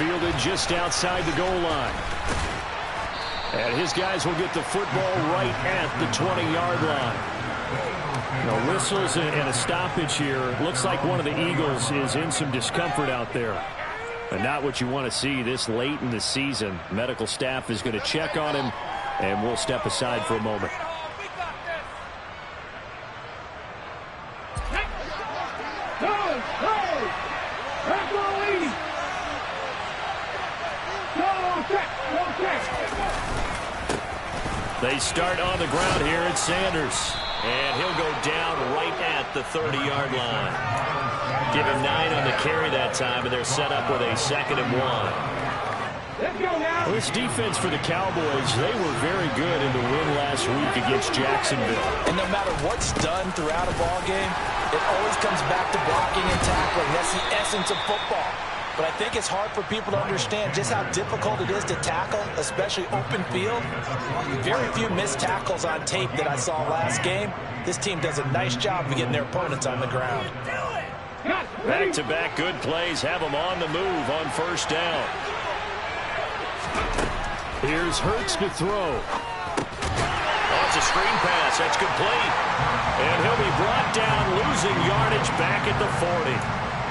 fielded just outside the goal line. And his guys will get the football right at the 20-yard line. No whistles and a stoppage here. Looks like one of the Eagles is in some discomfort out there. And not what you want to see this late in the season. Medical staff is going to check on him, and we'll step aside for a moment. They start on the ground here at Sanders. And he'll go down right at the 30-yard line. Give him 9 on the carry that time, and they're set up with a 2nd and 1. Well, this defense for the Cowboys, they were very good in the win last week against Jacksonville. And no matter what's done throughout a ball game, it always comes back to blocking and tackling. That's the essence of football. But I think it's hard for people to understand just how difficult it is to tackle, especially open field. Very few missed tackles on tape that I saw last game. This team does a nice job of getting their opponents on the ground. Back-to-back good plays have them on the move on 1st down. Here's Hurts to throw. Oh, it's a screen pass. That's complete. And he'll be brought down, losing yardage back at the 40.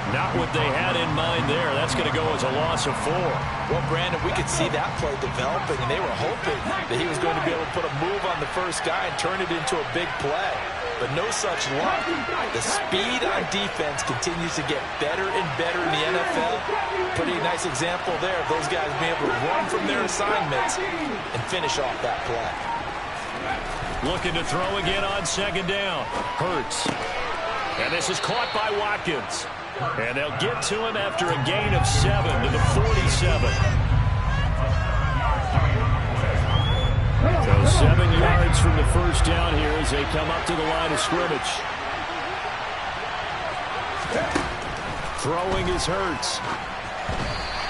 Not what they had in mind there. That's going to go as a loss of 4. Well, Brandon, we could see that play developing, and they were hoping that he was going to be able to put a move on the first guy and turn it into a big play. But no such luck. The speed on defense continues to get better and better in the NFL. Pretty nice example there of those guys being able to run from their assignments and finish off that play. Looking to throw again on 2nd down. Hurts. And this is caught by Watkins. And they'll get to him after a gain of 7 to the 47. So 7 yards from the 1st down here as they come up to the line of scrimmage. Throwing is Hurts.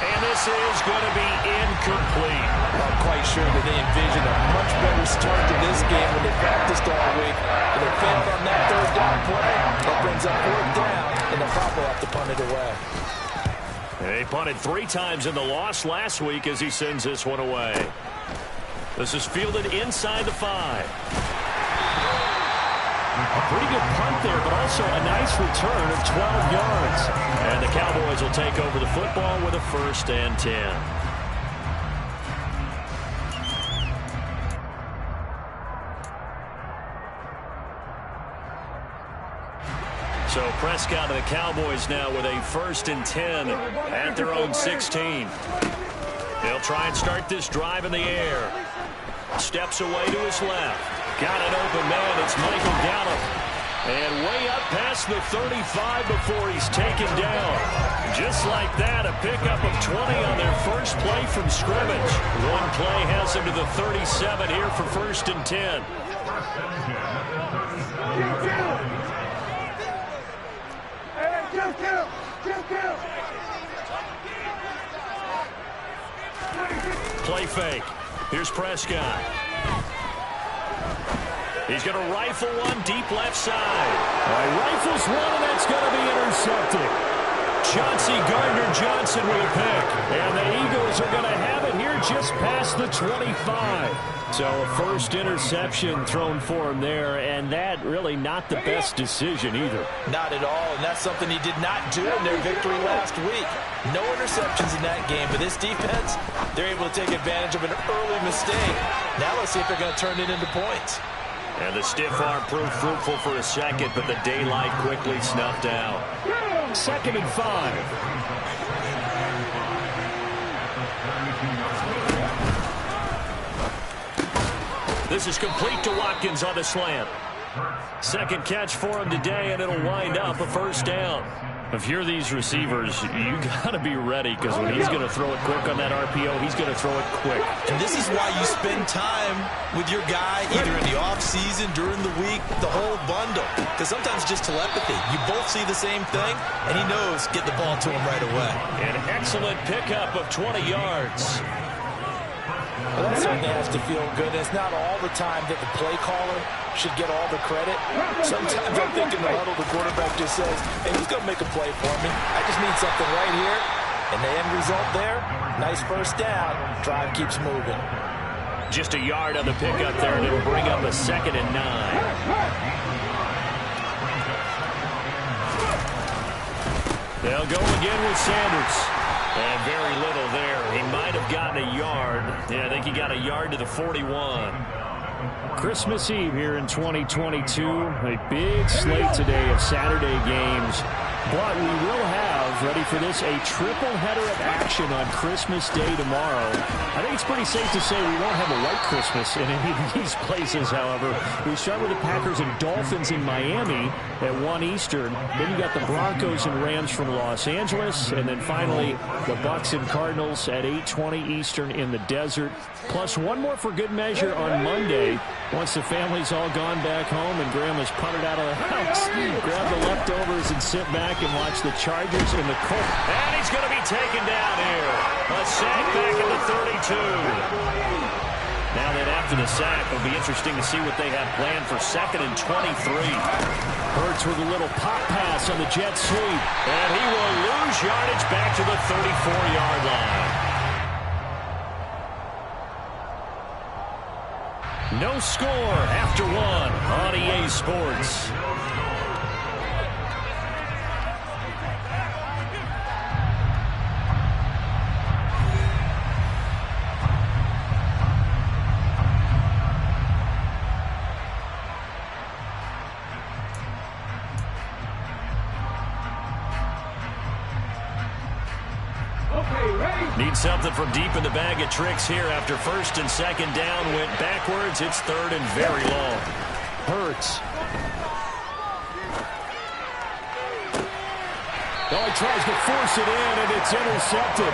And this is going to be incomplete. I'm quite sure that they envisioned a much better start to this game when they practiced all week. But they failed on that 3rd down play. That brings up 4th down, and they'll probably have to punt it away. They punted 3 times in the loss last week as he sends this one away. This is fielded inside the 5. A pretty good punt there, but also a nice return of 12 yards. And the Cowboys will take over the football with a 1st and 10. So Prescott and the Cowboys now with a 1st and 10 at their own 16. They'll try and start this drive in the air. Steps away to his left. Got an open man. It's Michael Gallup. And way up past the 35 before he's taken down. Just like that, a pickup of 20 on their first play from scrimmage. One play has him to the 37 here for 1st and 10. Play fake. Here's Prescott. He's going to rifle one deep left side. Rifles one, and that's going to be intercepted. Chauncey Gardner-Johnson with a pick. And the Eagles are going to have it here just past the 25. So a 1st interception thrown for him there, and that really not the best decision either. Not at all, and that's something he did not do in their victory last week. No interceptions in that game, but this defense, they're able to take advantage of an early mistake. Now let's see if they're going to turn it into points. And the stiff arm proved fruitful for a second, but the daylight quickly snuffed out. 2nd and 5. This is complete to Watkins on the slant. 2nd catch for him today, and it'll wind up a 1st down. If you're these receivers, you got to be ready, because when he's going to throw it quick on that RPO, he's going to throw it quick. And this is why you spend time with your guy, either in the offseason, during the week, the whole bundle. Because sometimes just telepathy. You both see the same thing, and he knows get the ball to him right away. An excellent pickup of 20 yards. Well, that certainly has to feel good. It's not all the time that the play caller should get all the credit. Sometimes I think in the huddle, the quarterback just says, hey, he's going to make a play for me. I just need something right here. And the end result there, nice first down. Drive keeps moving. Just a yard on the pickup there, and it'll bring up a 2nd and 9. They'll go again with Sanders. And very little there. He might have gotten a yard. Yeah, I think he got a yard to the 41. Christmas Eve here in 2022. A big slate today of Saturday games. But we will have, ready for this, a triple header of action on Christmas Day tomorrow. I think it's pretty safe to say we won't have a white Christmas in any of these places, however. We start with the Packers and Dolphins in Miami at 1 Eastern. Then you got the Broncos and Rams from Los Angeles. And then finally, the Bucs and Cardinals at 8:20 Eastern in the desert. Plus one more for good measure on Monday. Once the family's all gone back home and Grandma's punted out of the house, grab the leftovers and sit back and watch the Chargers and the Colts. And he's going to be taken down here. A sack back at the 32. Now that after the sack, it'll be interesting to see what they have planned for 2nd and 23. Hurts with a little pop pass on the jet sweep. And he will lose yardage back to the 34-yard line. No score after 1 on EA Sports. Need something from deep in the bag of tricks here after 1st and 2nd down. Went backwards. It's 3rd and very long. Hurts. Oh, he tries to force it in, and it's intercepted.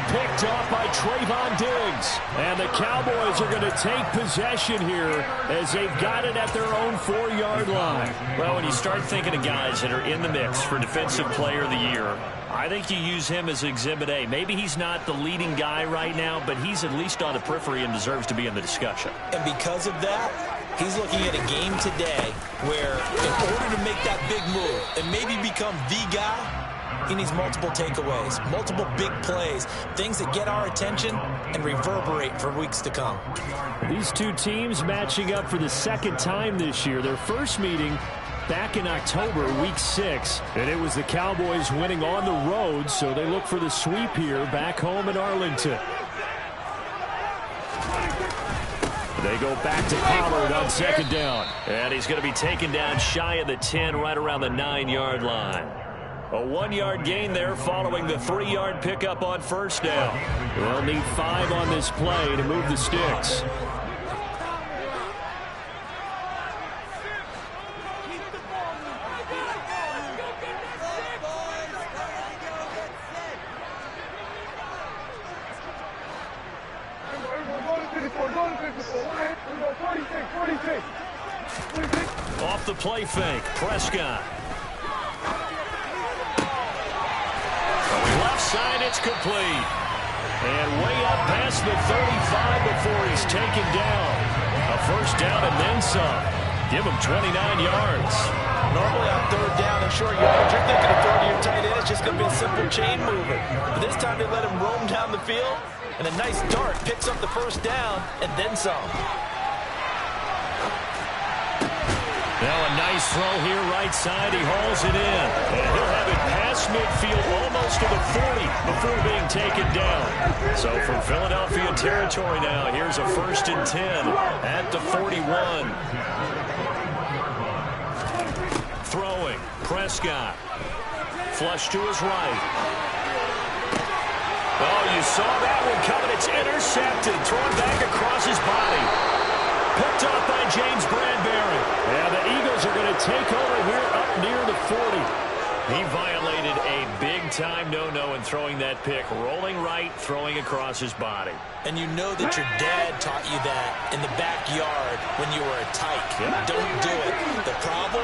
Picked off by Trayvon Diggs. And the Cowboys are going to take possession here as they've got it at their own 4-yard line. Well, when you start thinking of guys that are in the mix for Defensive Player of the Year, I think you use him as Exhibit A. Maybe he's not the leading guy right now, but he's at least on the periphery and deserves to be in the discussion. And because of that, he's looking at a game today where in order to make that big move and maybe become the guy, he needs multiple takeaways, multiple big plays, things that get our attention and reverberate for weeks to come. These two teams matching up for the 2nd time this year. Their first meeting back in October, week 6, and it was the Cowboys winning on the road, so they look for the sweep here back home in Arlington. They go back to Pollard on 2nd down. And he's going to be taken down shy of the 10, right around the 9-yard line. A 1-yard gain there following the 3-yard pickup on 1st down. They'll need 5 on this play to move the sticks. Off the play fake, Prescott. Left side, it's complete. And way up past the 35 before he's taken down. A 1st down and then some. Give him 29 yards. Normally on 3rd down and short yards, you're thinking of throwing to your tight end. It's just going to be a simple chain mover. But this time they let him roam down the field. And a nice dart picks up the 1st down and then some. Now a nice throw here right side. He hauls it in. And he'll have it past midfield almost to the 40 before being taken down. So from Philadelphia territory now, here's a 1st and 10 at the 41. Throwing. Prescott. Flush to his right. Oh, you saw that one coming. It's intercepted. Thrown back across his body. Picked off by James Bradbury. And the Eagles are going to take over here up near the 40. He violated a big-time no-no in throwing that pick. Rolling right, throwing across his body. And you know that your dad taught you that in the backyard when you were a tyke. Don't do it. The problem?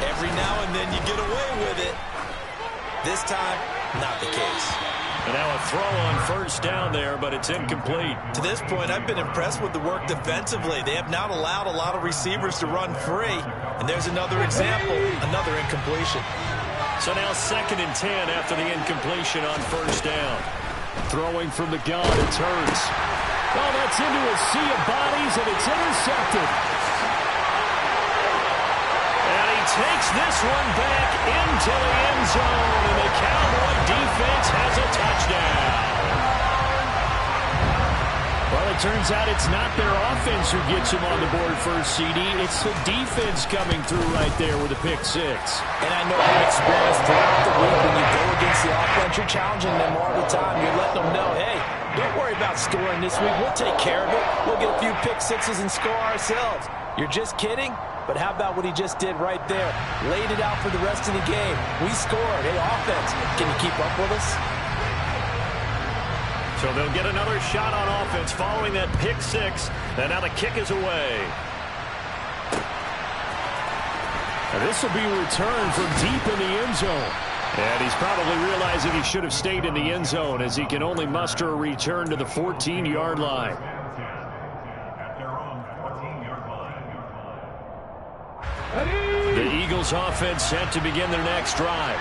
Every now and then you get away with it. This time, not the case. And now a throw on 1st down there, but it's incomplete. To this point, I've been impressed with the work defensively. They have not allowed a lot of receivers to run free. And there's another example, another incompletion. So now 2nd and 10 after the incompletion on first down. Throwing from the gun, it's Hurts. Oh, that's into a sea of bodies, and it's intercepted. And he takes this one back into the end zone, and the Cowboy defense has a touchdown. Well, it turns out it's not their offense who gets them on the board first, CD. It's the defense coming through right there with a pick six. And I know from experience throughout the week, when you go against the offense, you're challenging them all the time. You're letting them know, hey, don't worry about scoring this week. We'll take care of it. We'll get a few pick sixes and score ourselves. You're just kidding? But how about what he just did right there? Laid it out for the rest of the game. We scored. Hey, offense, can you keep up with us? So they'll get another shot on offense following that pick six. And now the kick is away. And this will be returned from deep in the end zone. And he's probably realizing he should have stayed in the end zone as he can only muster a return to the 14-yard line. The Eagles offense set to begin their next drive.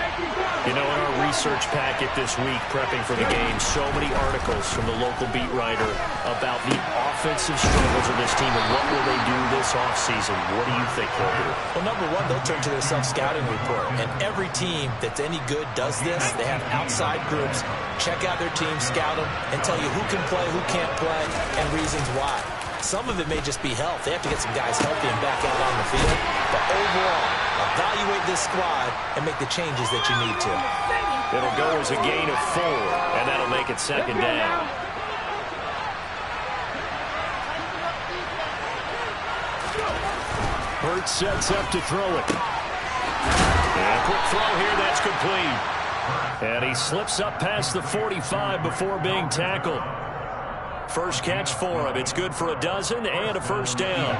You know, in our research packet this week, prepping for the game, so many articles from the local beat writer about the offensive struggles of this team and what will they do this offseason. What do you think they'll do? Well, number one, they'll turn to their self-scouting report. And every team that's any good does this. They have outside groups, check out their team, scout them, and tell you who can play, who can't play, and reasons why. Some of it may just be health. They have to get some guys healthy and back out on the field. But overall, evaluate this squad and make the changes that you need to. It'll go as a gain of 4, and that'll make it 2nd down. Hurts sets up to throw it. And a quick throw here, that's complete. And he slips up past the 45 before being tackled. First catch for him. It's good for a dozen and a first down.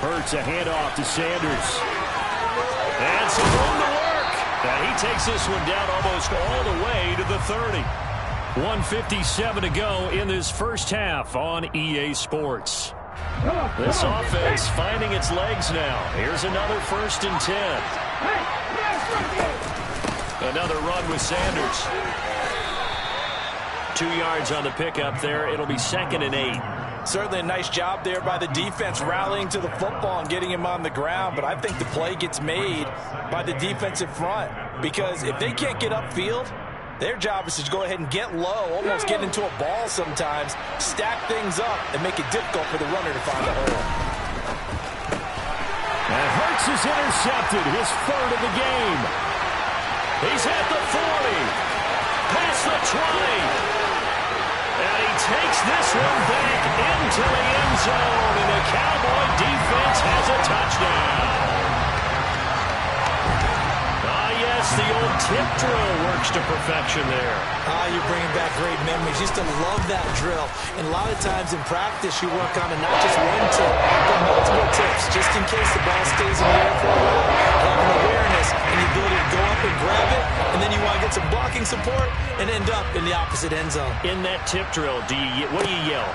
Hurts a handoff to Sanders. And some room to work. And he takes this one down almost all the way to the 30. 1:57 to go in this first half on EA Sports. This offense finding its legs now. Here's another 1st and 10. Another run with Sanders. 2 yards on the pickup there. It'll be 2nd and 8. Certainly a nice job there by the defense rallying to the football and getting him on the ground. But I think the play gets made by the defensive front. Because if they can't get upfield, their job is to go ahead and get low, almost get into a ball sometimes, stack things up, and make it difficult for the runner to find a hole. And Hurts is intercepted, his 3rd of the game. He's at the 40, past the 20, and he takes this one back into the end zone, and the Cowboy defense has a touchdown. Ah, yes, the old tip drill works to perfection there. You're bringing back great memories. Used to love that drill. And a lot of times in practice, you work on it, not just one tip, but multiple tips, just in case the ball stays in the air for a while. Having awareness and the ability to go up and grab it, and then you want to get some blocking support and end up in the opposite end zone. In that tip drill, what do you yell?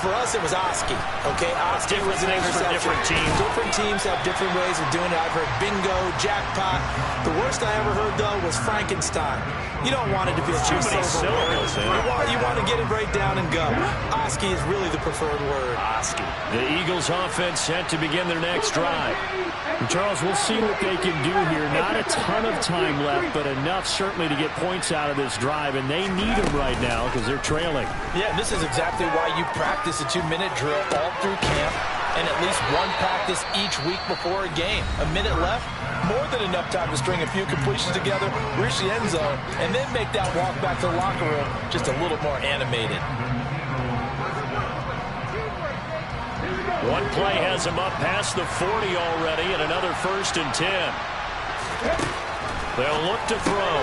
For us, it was Oski. Okay, Oski was an interception. Different teams. Different teams have different ways of doing it. I've heard bingo, jackpot. The worst I ever heard, though, was Frankenstein. You don't want it to be a too many syllables. You want to get it right down and go. Oski is really the preferred word. Oski. The Eagles offense set to begin their next drive. And Charles, we'll see what they can do here. Not a ton of time left, but enough certainly to get points out of this drive, and they need them right now because they're trailing. Yeah, this is exactly why you practice a 2-minute drill all through camp and at least one practice each week before a game. A minute left, more than enough time to string a few completions together, reach the end zone, and then make that walk back to the locker room just a little more animated. One play has him up past the 40 already, and another 1st and 10. They'll look to throw.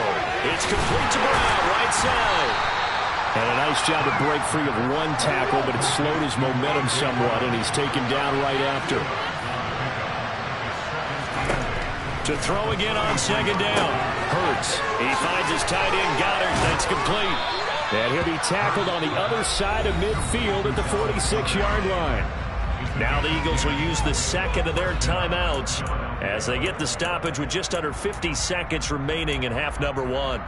It's complete to Brown, right side. And a nice job to break free of one tackle, but it slowed his momentum somewhat, and he's taken down right after. To throw again on 2nd down. Hurts. He finds his tight end, Goddard. That's complete. And he'll be tackled on the other side of midfield at the 46-yard line. Now the Eagles will use the second of their timeouts as they get the stoppage with just under 50 seconds remaining in half number one.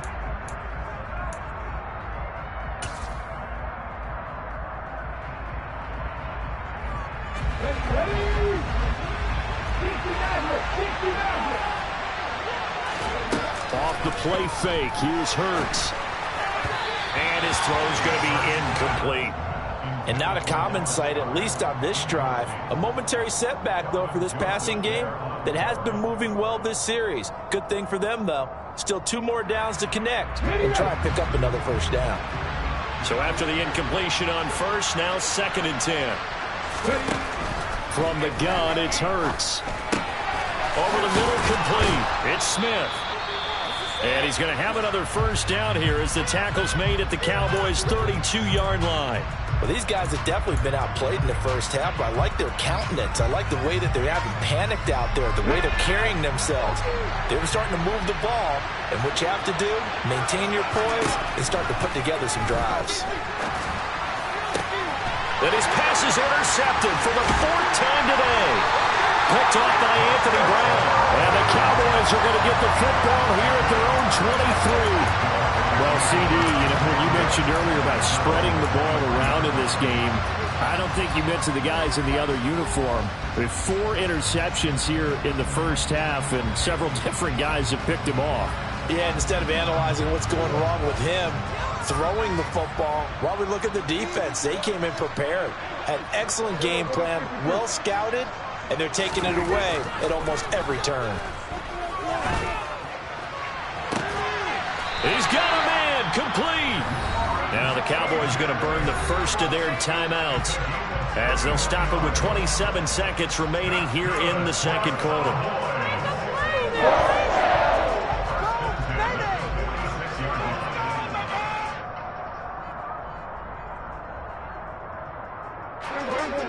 Off the play fake, here's Hurts. And his throw's going to be incomplete. And not a common sight, at least on this drive. A momentary setback, though, for this passing game that has been moving well this series. Good thing for them, though. Still 2 more downs to connect and try and pick up another first down. So after the incompletion on first, now 2nd and 10. From the gun, it's Hurts. Over the middle, complete. It's Smith. And he's going to have another first down here as the tackle's made at the Cowboys' 32-yard line. Well, these guys have definitely been outplayed in the first half, but I like their countenance. I like the way that they haven't panicked out there, the way they're carrying themselves. They're starting to move the ball, and what you have to do, maintain your poise and start to put together some drives. And his pass is intercepted for the 4th time today. Picked off by Anthony Brown. And the Cowboys are going to get the football here at their own 23. Well, CD, when you mentioned earlier about spreading the ball around in this game, I don't think you mentioned the guys in the other uniform. With 4 interceptions here in the first half, and several different guys have picked him off. Yeah, instead of analyzing what's going wrong with him, throwing the football, while we look at the defense, they came in prepared. Had an excellent game plan, well scouted, and they're taking it away at almost every turn. He's got a man, complete. Now the Cowboys going to burn the first of their timeouts as they'll stop it with 27 seconds remaining here in the second quarter.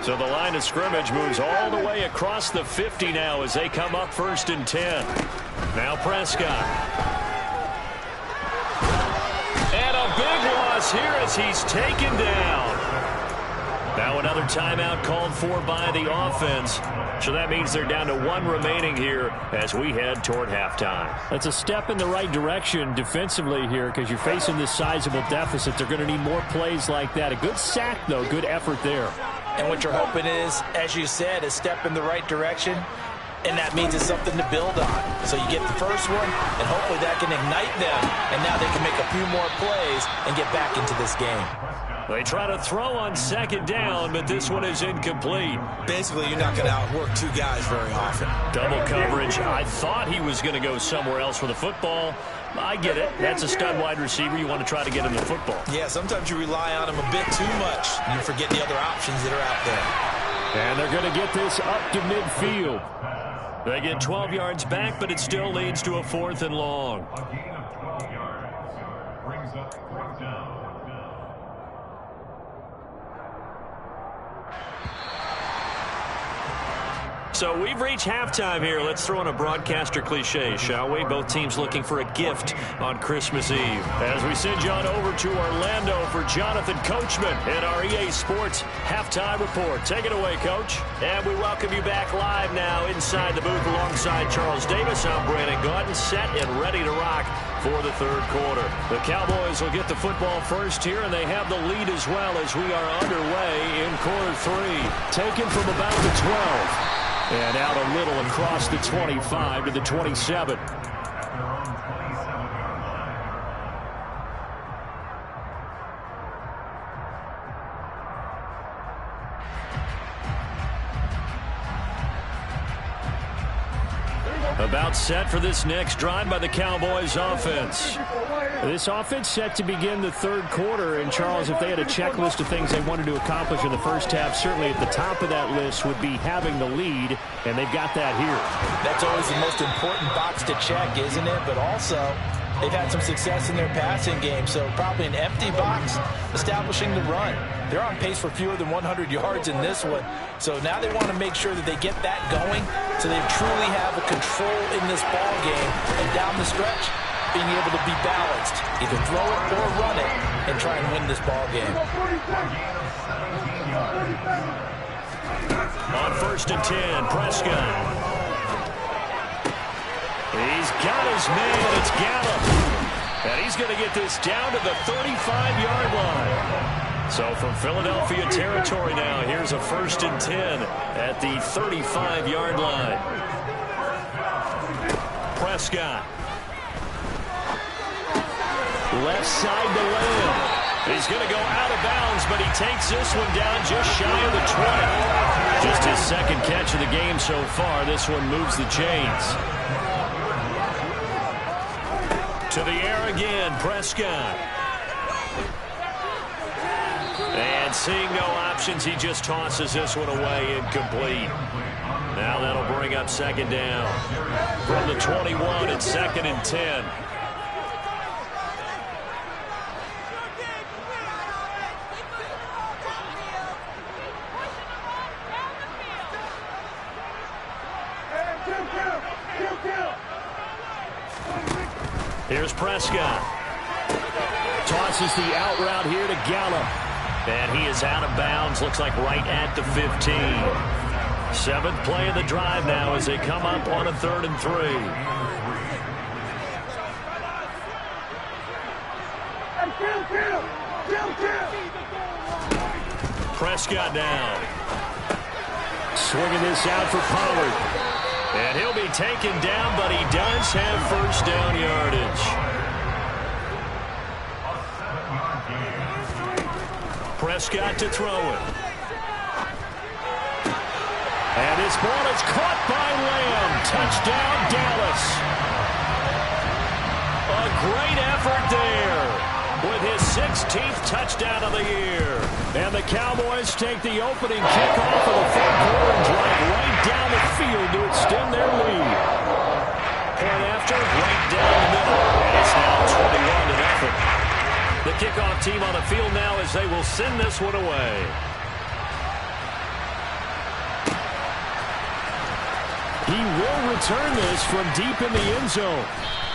So the line of scrimmage moves all the way across the 50 now as they come up 1st and 10. Now Prescott. And a big loss here as he's taken down. Now another timeout called for by the offense. So that means they're down to 1 remaining here as we head toward halftime. That's a step in the right direction defensively here because you're facing this sizable deficit. They're going to need more plays like that. A good sack, though. Good effort there. And what you're hoping is, as you said, a step in the right direction, and that means it's something to build on. So you get the first one, and hopefully that can ignite them, and now they can make a few more plays and get back into this game. They try to throw on 2nd down, but this one is incomplete. Basically, you're not going to outwork 2 guys very often. Double coverage. I thought he was going to go somewhere else with the football. I get it. That's a stud wide receiver. You want to try to get him the football. Yeah, sometimes you rely on him a bit too much, and you forget the other options that are out there. And they're going to get this up to midfield. They get 12 yards back, but it still leads to a 4th and long. So we've reached halftime here. Let's throw in a broadcaster cliche, shall we? Both teams looking for a gift on Christmas Eve. As we send you on over to Orlando for Jonathan Coachman in our EA Sports Halftime Report. Take it away, Coach. And we welcome you back live now inside the booth alongside Charles Davis. I'm Brandon Gaudin, set and ready to rock for the 3rd quarter. The Cowboys will get the football first here, and they have the lead as well as we are underway in quarter 3. Taken from about the 12. And out a little across the 25 to the 27. About set for this next drive by the Cowboys offense. This offense set to begin the 3rd quarter. And, Charles, if they had a checklist of things they wanted to accomplish in the first half, certainly at the top of that list would be having the lead, and they've got that here. That's always the most important box to check, isn't it? But also, they've had some success in their passing game, so probably an empty box establishing the run. They're on pace for fewer than 100 yards in this one, so now they want to make sure that they get that going so they truly have a control in this ball game, and down the stretch, being able to be balanced, either throw it or run it, and try and win this ball game. On 1st and 10, Prescott. He's got his man. It's Gallup. And he's going to get this down to the 35-yard line. So from Philadelphia territory now, here's a 1st and 10 at the 35-yard line. Prescott. Left side to Lamb. He's going to go out of bounds, but he takes this one down just shy of the 20. Just his second catch of the game so far. This one moves the chains. To the air again, Prescott. And seeing no options, he just tosses this one away, incomplete. Now that'll bring up 2nd down. From the 21, it's 2nd and 10. Here's Prescott. Tosses the out route here to Gallup. And he is out of bounds. Looks like right at the 15. 7th play of the drive now as they come up on a 3rd and 3. Prescott now. Swinging this out for Pollard. And he'll be taken down, but he does have 1st down yardage. Prescott to throw it. And this ball is caught by Lamb. Touchdown, Dallas. A great effort there with his 16th touchdown of the year. And the Cowboys take the opening kickoff of the 4th quarter and drive right down the field to extend their lead. Point after, right down the middle. And it's now 21-0. The kickoff team on the field now as they will send this one away. He will return this from deep in the end zone.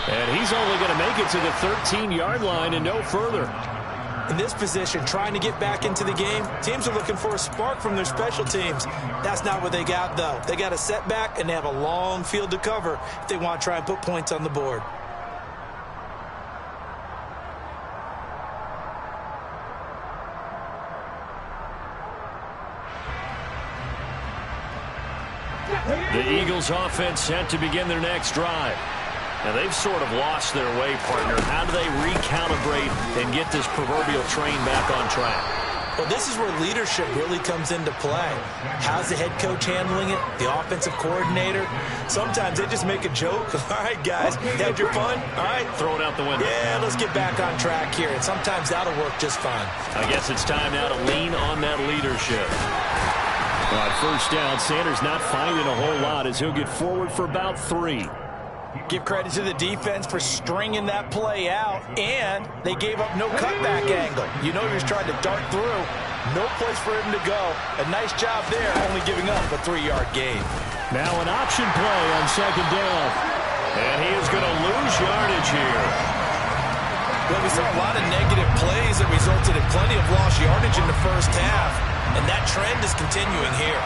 And he's only going to make it to the 13-yard line and no further. In this position, trying to get back into the game, teams are looking for a spark from their special teams. That's not what they got, though. They got a setback, and they have a long field to cover if they want to try and put points on the board. The Eagles offense set to begin their next drive. Now, they've sort of lost their way, partner. How do they recalibrate and get this proverbial train back on track? Well, this is where leadership really comes into play. How's the head coach handling it? The offensive coordinator? Sometimes they just make a joke. All right, guys, had your fun? All right. Throw it out the window. Yeah, let's get back on track here. And sometimes that'll work just fine. I guess it's time now to lean on that leadership. On 1st down, Sanders not finding a whole lot as he'll get forward for about 3. Give credit to the defense for stringing that play out, and they gave up no cutback angle. You know he was trying to dart through. No place for him to go. A nice job there, only giving up a 3-yard gain. Now an option play on 2nd down. And he is going to lose yardage here. Well, we saw a lot of negative plays that resulted in plenty of lost yardage in the first half, and that trend is continuing here.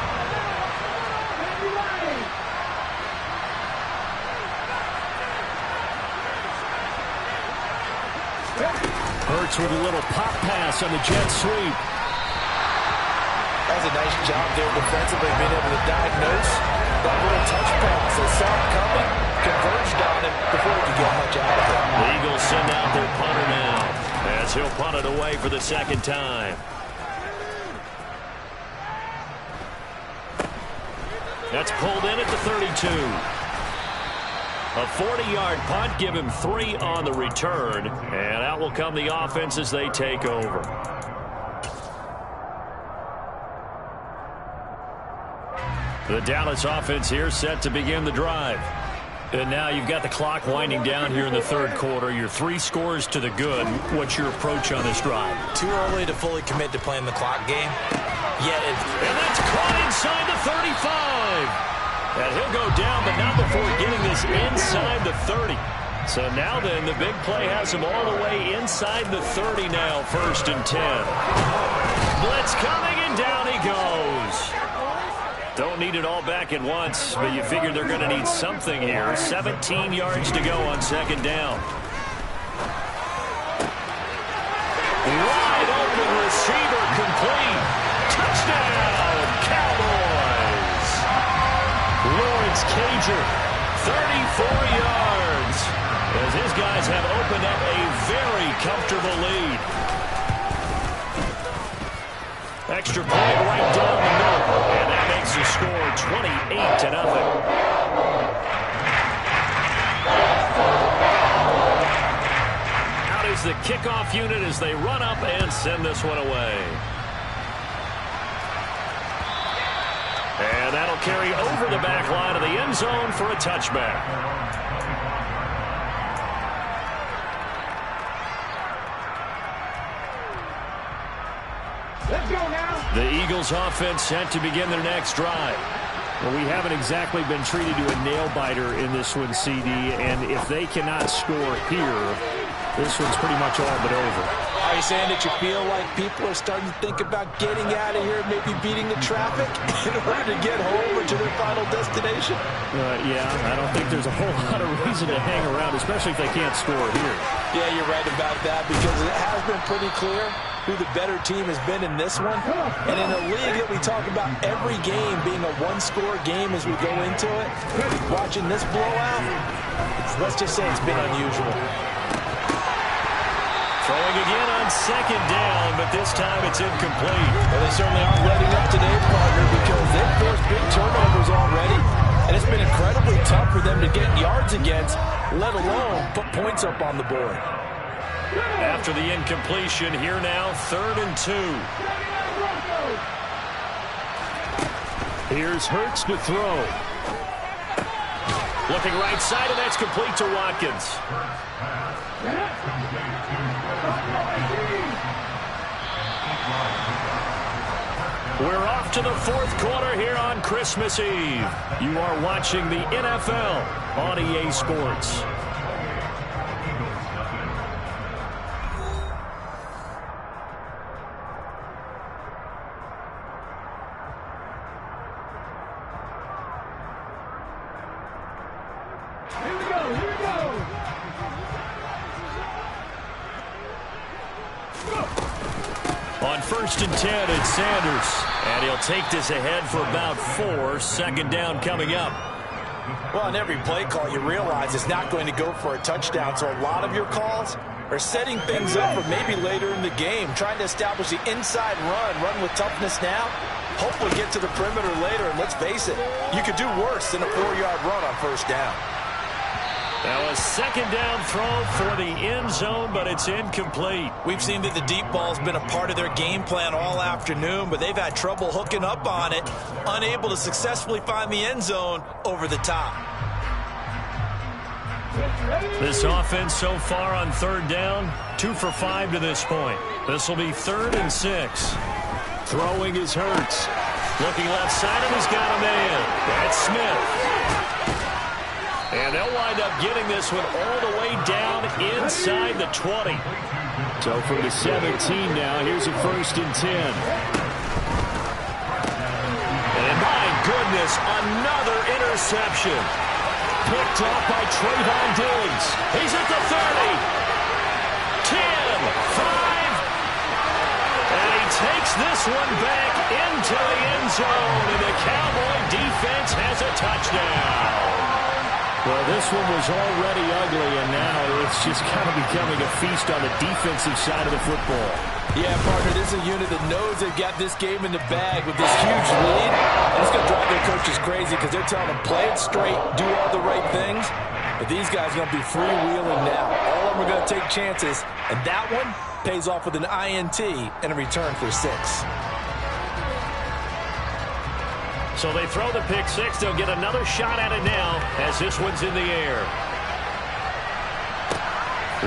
Hurts with a little pop pass on the jet sweep. That was a nice job there defensively, being able to diagnose that little touch pass. They saw it coming, converged on it before he could get much out of it. The Eagles send out their punter now as he'll punt it away for the 2nd time. That's pulled in at the 32. A 40-yard punt, give him 3 on the return, and out will come the offense as they take over. The Dallas offense here set to begin the drive. And now you've got the clock winding down here in the 3rd quarter. You're 3 scores to the good. What's your approach on this drive? Too early to fully commit to playing the clock game. And that's caught inside the 35. And he'll go down, but not before getting this inside the 30. So now then, the big play has him all the way inside the 30 now, 1st and 10. Blitz coming, and down he goes. Don't need it all back at once, but you figure they're going to need something here. 17 yards to go on second down. Wide open receiver complete. Touchdown, Cowboys. Lawrence Cager, 34 yards. As his guys have opened up a very comfortable lead. Extra point right down the middle. And that makes the score 28-0. Is the kickoff unit as they run up and send this one away. And that'll carry over the back line of the end zone for a touchback. Let's go now. The Eagles offense set to begin their next drive. Well, we haven't exactly been treated to a nail-biter in this one, CD, and if they cannot score here, this one's pretty much all but over. Are you saying that you feel like people are starting to think about getting out of here, maybe beating the traffic in order to get home or to their final destination? Yeah, I don't think there's a whole lot of reason to hang around, especially if they can't score here. Yeah, you're right about that because it has been pretty clear who the better team has been in this one. And in a league that we talk about every game being a one-score game as we go into it, watching this blowout, let's just say it's been unusual. Throwing again on second down, but this time it's incomplete. Well, they certainly aren't letting up today, partner, because they've forced big turnovers already, and it's been incredibly tough for them to get yards against, let alone put points up on the board. After the incompletion, here now, 3rd and 2. Here's Hurts to throw. Looking right side, and that's complete to Watkins. We're off to the 4th quarter here on Christmas Eve. You are watching the NFL on EA Sports. Here we go. On 1st and 10, it's Sanders. And he'll take this ahead for about 4. Second down coming up. Well, on every play call, you realize it's not going to go for a touchdown. So a lot of your calls are setting things up for maybe later in the game, trying to establish the inside run with toughness now. Hopefully get to the perimeter later. And let's face it, you could do worse than a 4-yard run on 1st down. Now a second down throw for the end zone, but it's incomplete. We've seen that the deep ball's been a part of their game plan all afternoon, but they've had trouble hooking up on it, unable to successfully find the end zone over the top. This offense so far on 3rd down, 2 for 5 to this point. This will be 3rd and 6. Throwing is Hurts. Looking left side, and he's got a man. That's Smith. And they'll wind up getting this one all the way down inside the 20. So from the 17 now, here's a 1st and 10. And my goodness, another interception. Picked off by Trayvon Diggs. He's at the 30. 10, 5. And he takes this one back into the end zone. And the Cowboy defense has a touchdown. Well, this one was already ugly, and now it's just kind of becoming a feast on the defensive side of the football. Yeah, partner, this is a unit that knows they've got this game in the bag with this huge lead. And it's going to drive their coaches crazy because they're telling them, play it straight, do all the right things. But these guys are going to be freewheeling now. All of them are going to take chances, and that one pays off with an INT and a return for 6. So they throw the pick 6. They'll get another shot at it now as this one's in the air.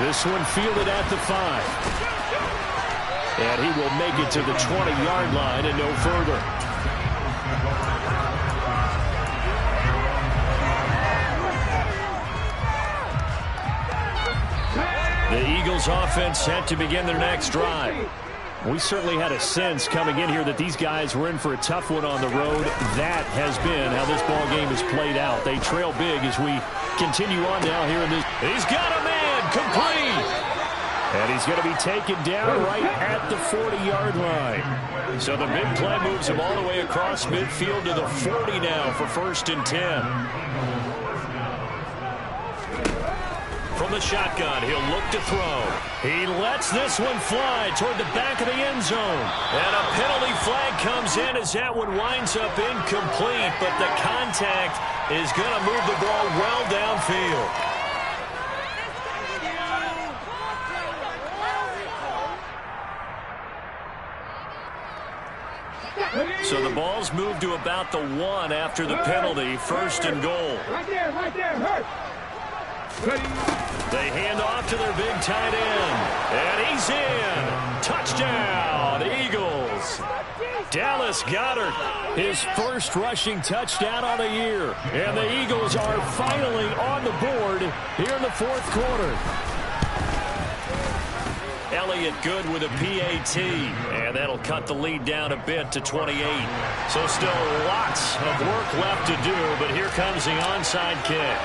This one fielded at the 5. And he will make it to the 20-yard line and no further. The Eagles offense set to begin their next drive. We certainly had a sense coming in here that these guys were in for a tough one on the road. That has been how this ball game has played out. They trail big as we continue on now here in this. He's got a man complete. And he's going to be taken down right at the 40-yard line. So the big play moves him all the way across midfield to the 40 now for 1st and 10. From the shotgun, he'll look to throw. He lets this one fly toward the back of the end zone. And a penalty flag comes in as that one winds up incomplete, but the contact is going to move the ball well downfield. So the ball's moved to about the 1 after the penalty, 1st and goal. Right there, hurt. They hand off to their big tight end. And he's in. Touchdown, Eagles. Dallas Goedert, his first rushing touchdown on the year. And the Eagles are finally on the board here in the 4th quarter. Elliott good with a PAT, and that'll cut the lead down a bit to 28. So still lots of work left to do, but here comes the onside kick.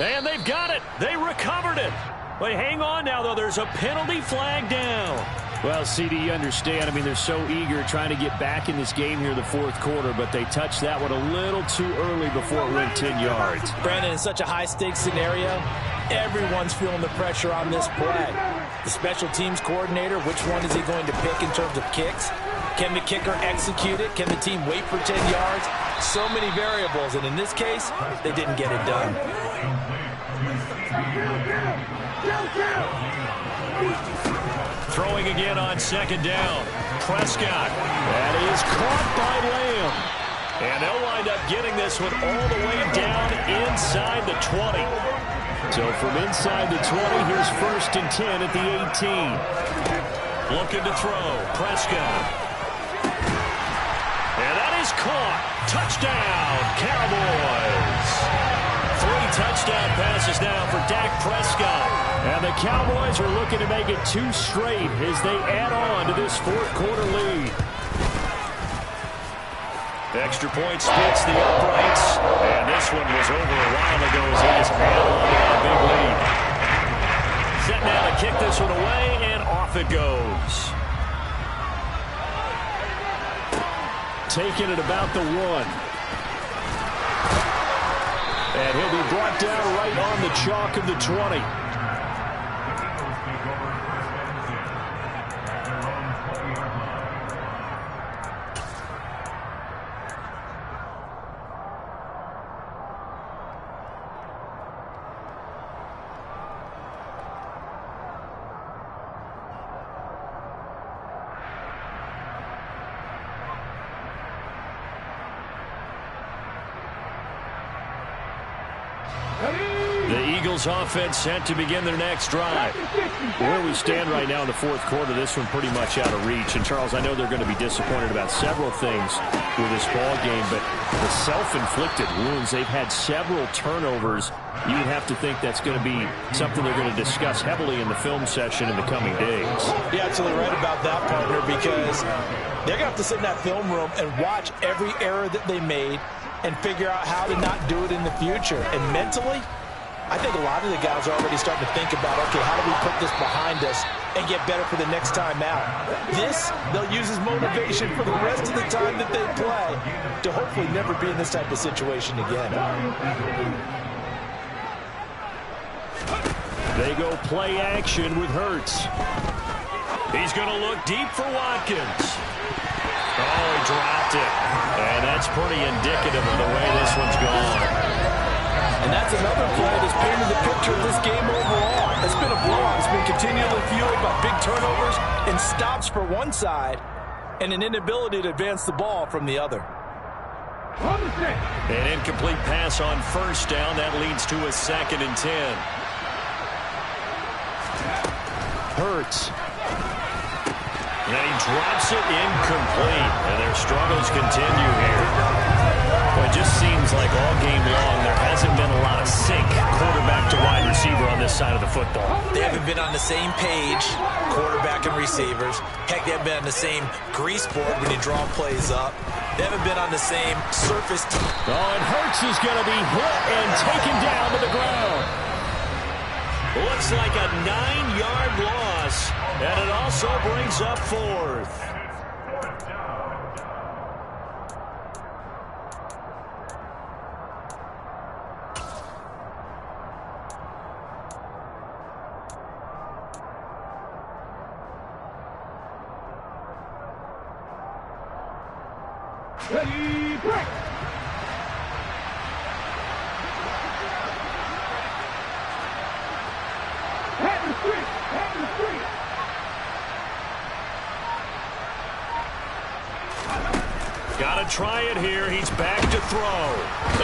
And they've got it. They recovered it. But hang on now, though. There's a penalty flag down. Well, CD, you understand. I mean, they're so eager trying to get back in this game here in the 4th quarter, but they touched that one a little too early before it went 10 yards. Brandon, in such a high-stakes scenario, everyone's feeling the pressure on this play. The special teams coordinator, which one is he going to pick in terms of kicks? Can the kicker execute it? Can the team wait for 10 yards? So many variables, and in this case, they didn't get it done. Throwing again on 2nd down. Prescott. That is caught by Lamb. And they'll wind up getting this one all the way down inside the 20. So from inside the 20, here's 1st and 10 at the 18. Looking to throw. Prescott. And that is caught. Touchdown, Cowboys. 3 touchdown passes now for Dak Prescott. And the Cowboys are looking to make it 2 straight as they add on to this 4th quarter lead. Extra point splits the uprights. And this one was over a while ago as he just held on to a big lead. Set now to kick this one away, and off it goes. Taking it about the 1. And he'll be brought down right on the chalk of the 20. The Eagles offense set to begin their next drive. Where we stand right now in the 4th quarter, this one pretty much out of reach. And, Charles, I know they're going to be disappointed about several things with this ball game, but the self-inflicted wounds, they've had several turnovers. You would have to think that's going to be something they're going to discuss heavily in the film session in the coming days. You're absolutely right about that, partner, because they're going to have to sit in that film room and watch every error that they made and figure out how to not do it in the future. And mentally, I think a lot of the guys are already starting to think about, okay, how do we put this behind us and get better for the next time out? This, they'll use as motivation for the rest of the time that they play to hopefully never be in this type of situation again. They go play action with Hurts. He's going to look deep for Watkins. Oh, he dropped it. And that's pretty indicative of the way this one's gone. And that's another play that's painted the picture of this game overall. It's been a blowout. It's been continually fueled by big turnovers and stops for one side and an inability to advance the ball from the other. An incomplete pass on 1st down. That leads to a 2nd and 10. Hurts. And he drops it incomplete. And their struggles continue here. Well, it just seems like all game long there hasn't been a lot of sync quarterback to wide receiver on this side of the football. They haven't been on the same page, quarterback and receivers. Heck, they haven't been on the same grease board when you draw plays up. They haven't been on the same surface. Oh, and Hurts is going to be hit and taken down to the ground. Looks like a 9-yard loss, and it also brings up 4th. Ready, break! Head the street! Head the street! Gotta try it here. He's back to throw.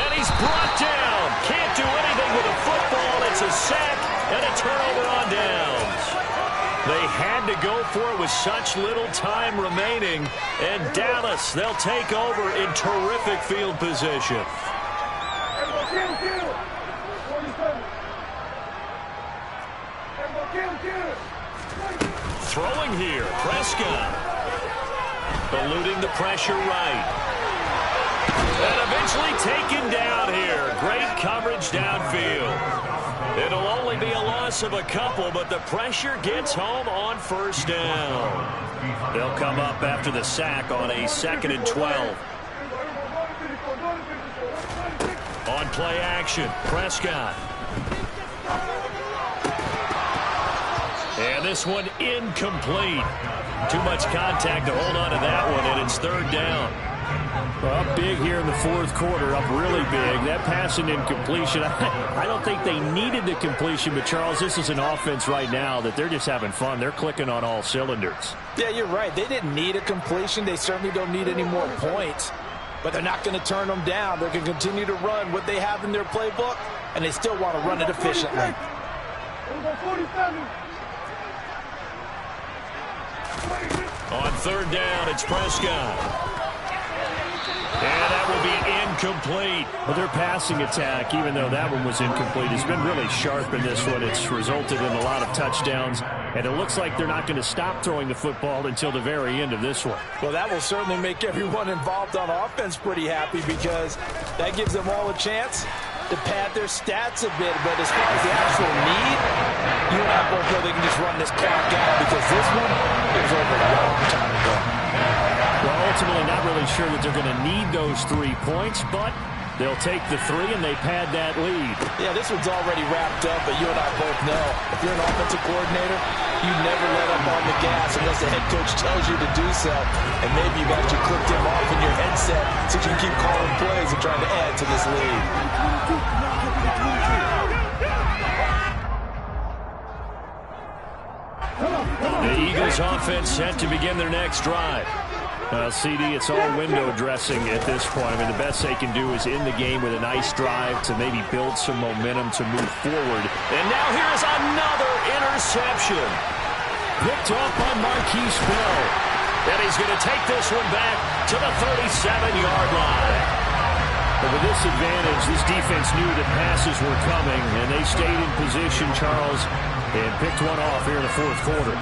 And he's brought down. Can't do anything with a football. It's a sack and a turnover on downs. They had to go for it with such little time remaining. And Dallas, they'll take over in terrific field position. Throwing here, Prescott. Eluding the pressure right. And eventually taken down here. Great coverage downfield. It'll only be a loss of a couple, but the pressure gets home on 1st down. They'll come up after the sack on a 2nd and 12. On play action, Prescott. And this one incomplete. Too much contact to hold on to that one, and it's 3rd down. Up big here in the 4th quarter, up really big. That passing incompletion, I don't think they needed the completion, but Charles, this is an offense right now that they're just having fun. They're clicking on all cylinders. Yeah, you're right. They didn't need a completion. They certainly don't need any more points, but they're not going to turn them down. They're going to continue to run what they have in their playbook, and they still want to run it efficiently. On 3rd down, it's Prescott. And that will be incomplete. But their passing attack, even though that one was incomplete, has been really sharp in this one. It's resulted in a lot of touchdowns, and it looks like they're not going to stop throwing the football until the very end of this one. Well, that will certainly make everyone involved on offense pretty happy, because that gives them all a chance to pad their stats a bit. But as far as the actual need, you and I both know they can just run this clock out, because this one is over a long time ago. Well, ultimately not really sure that they're going to need those 3 points, but they'll take the 3 and they pad that lead. Yeah, this one's already wrapped up, but you and I both know if you're an offensive coordinator, you never let up on the gas unless the head coach tells you to do so. And maybe you've actually clicked him off in your headset so you can keep calling plays and trying to add to this lead. The Eagles offense set to begin their next drive. CD, it's all window dressing at this point. I mean, the best they can do is end the game with a nice drive to maybe build some momentum to move forward. And now here's another interception. Picked off by Marquise Bell. And he's going to take this one back to the 37-yard line. But with this advantage, this defense knew that passes were coming, and they stayed in position, Charles, and picked one off here in the 4th quarter.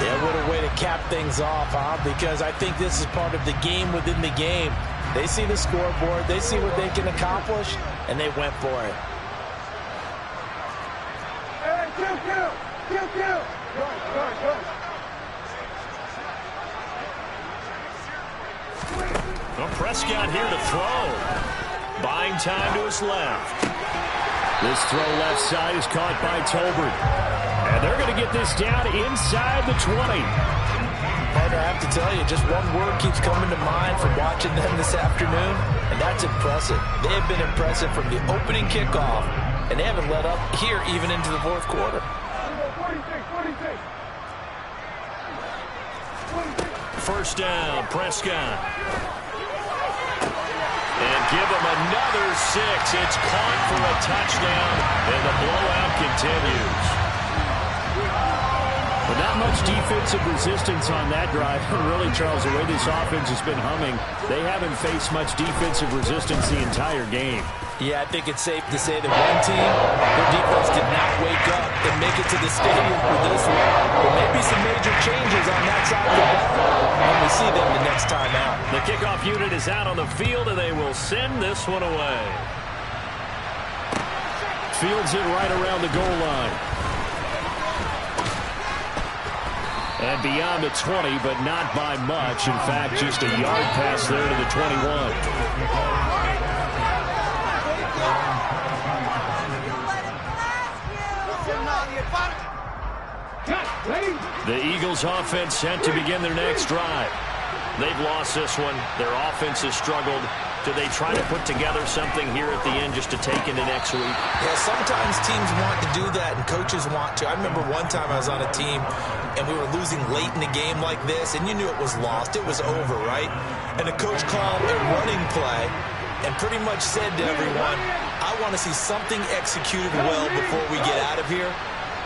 Yeah, what a way to cap things off, huh? Because I think this is part of the game within the game. They see the scoreboard, they see what they can accomplish, and they went for it. Hey, kill! Well, Prescott here to throw. Buying time to his left. This throw left side is caught by Tolbert. And they're going to get this down inside the 20. Partner, I have to tell you, just one word keeps coming to mind from watching them this afternoon, and that's impressive. They have been impressive from the opening kickoff, and they haven't let up here even into the 4th quarter. 1st down, Prescott. And give him another 6. It's caught for a touchdown, and the blowout continues. But not much defensive resistance on that drive. And really, Charles, the way this offense has been humming, they haven't faced much defensive resistance the entire game. Yeah, I think it's safe to say that one team, their defense did not wake up and make it to the stadium for this one. There may be some major changes on that side of the ball when we see them the next time out. The kickoff unit is out on the field, and they will send this one away. Fields it right around the goal line. And beyond the 20, but not by much. In fact, just a yard pass there to the 21. The Eagles offense set to begin their next drive. They've lost this one. Their offense has struggled. Do they try to put together something here at the end just to take into next week? Yeah, sometimes teams want to do that and coaches want to. I remember one time I was on a team and we were losing late in a game like this, and you knew it was lost. It was over, right? And the coach called a running play and pretty much said to everyone, I want to see something executed well before we get out of here.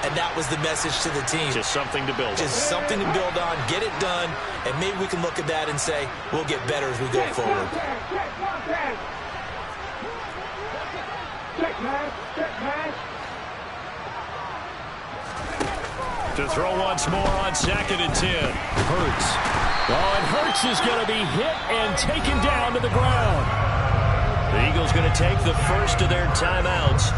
And that was the message to the team. Just something to build on. Just something to build on, get it done, and maybe we can look at that and say, we'll get better as we go forward. To throw once more on 2nd and 10. Hurts. Oh, and Hurts is going to be hit and taken down to the ground. The Eagles going to take the first of their timeouts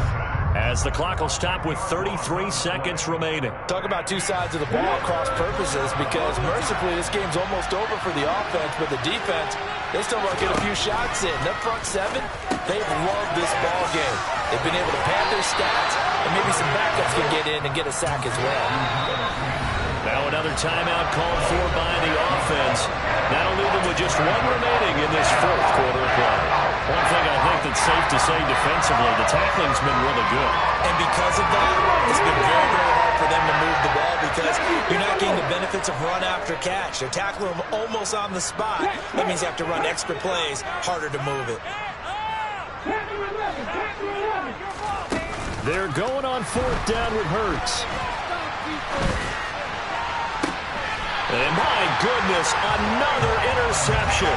as the clock will stop with 33 seconds remaining. Talk about two sides of the ball cross purposes, because mercifully this game's almost over for the offense, but the defense, they still want to get a few shots in. That front seven, they've loved this ball game. They've been able to pad their stats, and maybe some backups can get in and get a sack as well. Now another timeout called for by the offense. That'll leave them with just one remaining in this fourth quarter of play. One thing I think that's safe to say defensively, the tackling's been really good. And because of that, it's been very, very hard for them to move the ball because you're not getting the benefits of run after catch. They're tackling them almost on the spot. That means you have to run extra plays, harder to move it. They're going on 4th down with Hurts. And my goodness, another interception.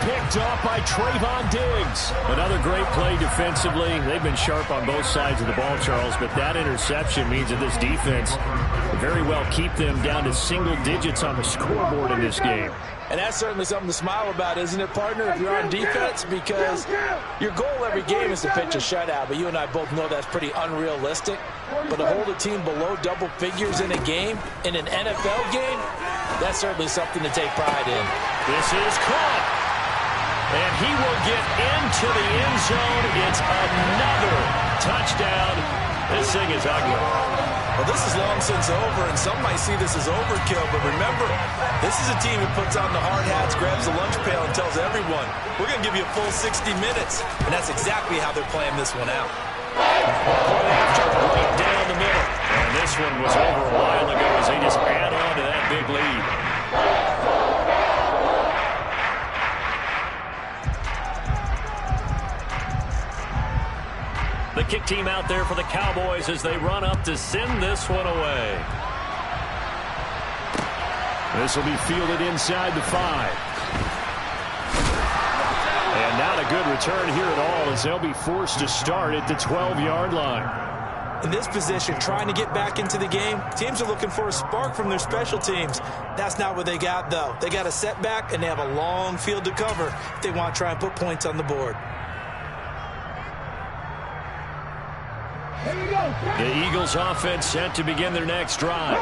Picked off by Trayvon Diggs. Another great play defensively. They've been sharp on both sides of the ball, Charles, but that interception means that this defense very well keep them down to single digits on the scoreboard in this game. And that's certainly something to smile about, isn't it, partner, if you're on defense? Because your goal every game is to pitch a shutout, but you and I both know that's pretty unrealistic. But to hold a team below double figures in a game, in an NFL game, that's certainly something to take pride in. This is caught. And he will get into the end zone. It's another touchdown. This thing is ugly. Well, this is long since over, and some might see this as overkill. But remember, this is a team that puts on the hard hats, grabs the lunch pail, and tells everyone, we're going to give you a full 60 minutes. And that's exactly how they're playing this one out. Point after, right down the middle. And this one was over a while ago as they just add on to that big lead. The kick team out there for the Cowboys as they run up to send this one away. This will be fielded inside the 5. And not a good return here at all as they'll be forced to start at the 12-yard line. In this position, trying to get back into the game, teams are looking for a spark from their special teams. That's not what they got, though. They got a setback, and they have a long field to cover if they want to try and put points on the board. The Eagles offense set to begin their next drive.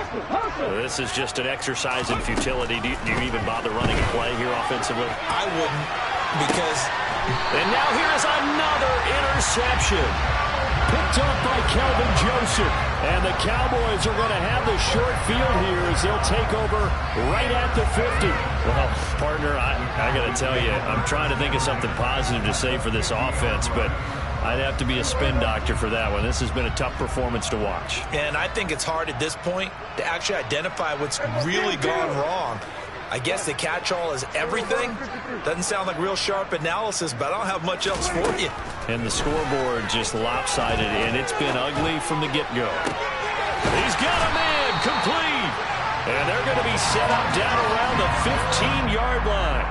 This is just an exercise in futility. Do you even bother running a play here offensively? I wouldn't, because... And now here's another interception. Picked up by Kelvin Joseph. And the Cowboys are going to have the short field here as they'll take over right at the 50. Well, partner, I got to tell you, I'm trying to think of something positive to say for this offense, but I'd have to be a spin doctor for that one. This has been a tough performance to watch. And I think it's hard at this point to actually identify what's really gone wrong. I guess the catch-all is everything. Doesn't sound like real sharp analysis, but I don't have much else for you. And the scoreboard just lopsided, and it's been ugly from the get-go. He's got a man complete. And they're going to be set up down around the 15-yard line.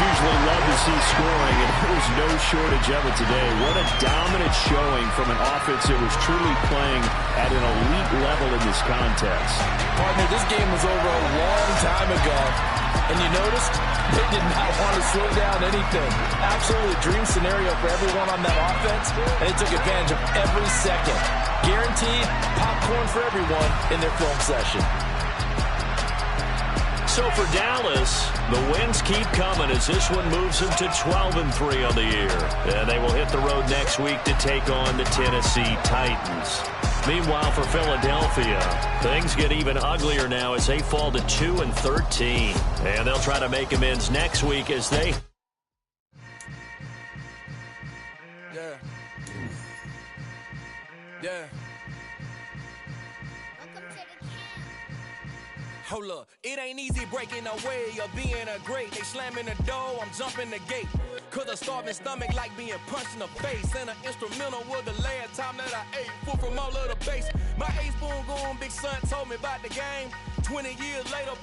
usually love to see scoring, and there's no shortage of it today. What a dominant showing from an offense that was truly playing at an elite level in this contest. Partner, this game was over a long time ago, and you noticed they did not want to slow down anything. Absolutely a dream scenario for everyone on that offense, and they took advantage of every second. Guaranteed popcorn for everyone in their film session. So for Dallas, the wins keep coming as this one moves them to 12-3 on the year. And they will hit the road next week to take on the Tennessee Titans. Meanwhile, for Philadelphia, things get even uglier now as they fall to 2-13. And they'll try to make amends next week as they... Yeah. Hold up, it ain't easy breaking away or being a great. They slamming the door, I'm jumping the gate. Cause a starving stomach like being punched in the face. And an instrumental was the last time that I ate. Full from all of the bass. My ace boom goon, big son told me about the game. 20 years later,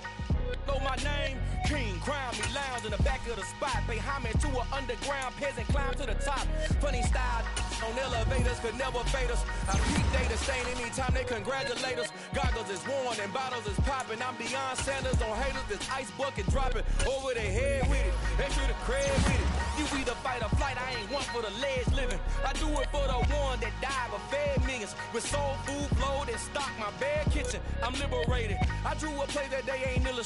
know my name. King, crown me, lounge in the back of the spot. Pay homage to an underground peasant, climb to the top. Funny style on elevators could never fade us. I peep data stain anytime they congratulate us. Goggles is worn and bottles is popping. I'm beyond Sanders on haters. This ice bucket dropping over their head with it. Extra the cred with it. You either fight or flight. I ain't one for the ledge living. I do it for the one that died but fed millions. With soul food flowed and stocked my bad kitchen. I'm liberated. I drew a play that they ain't illustrated.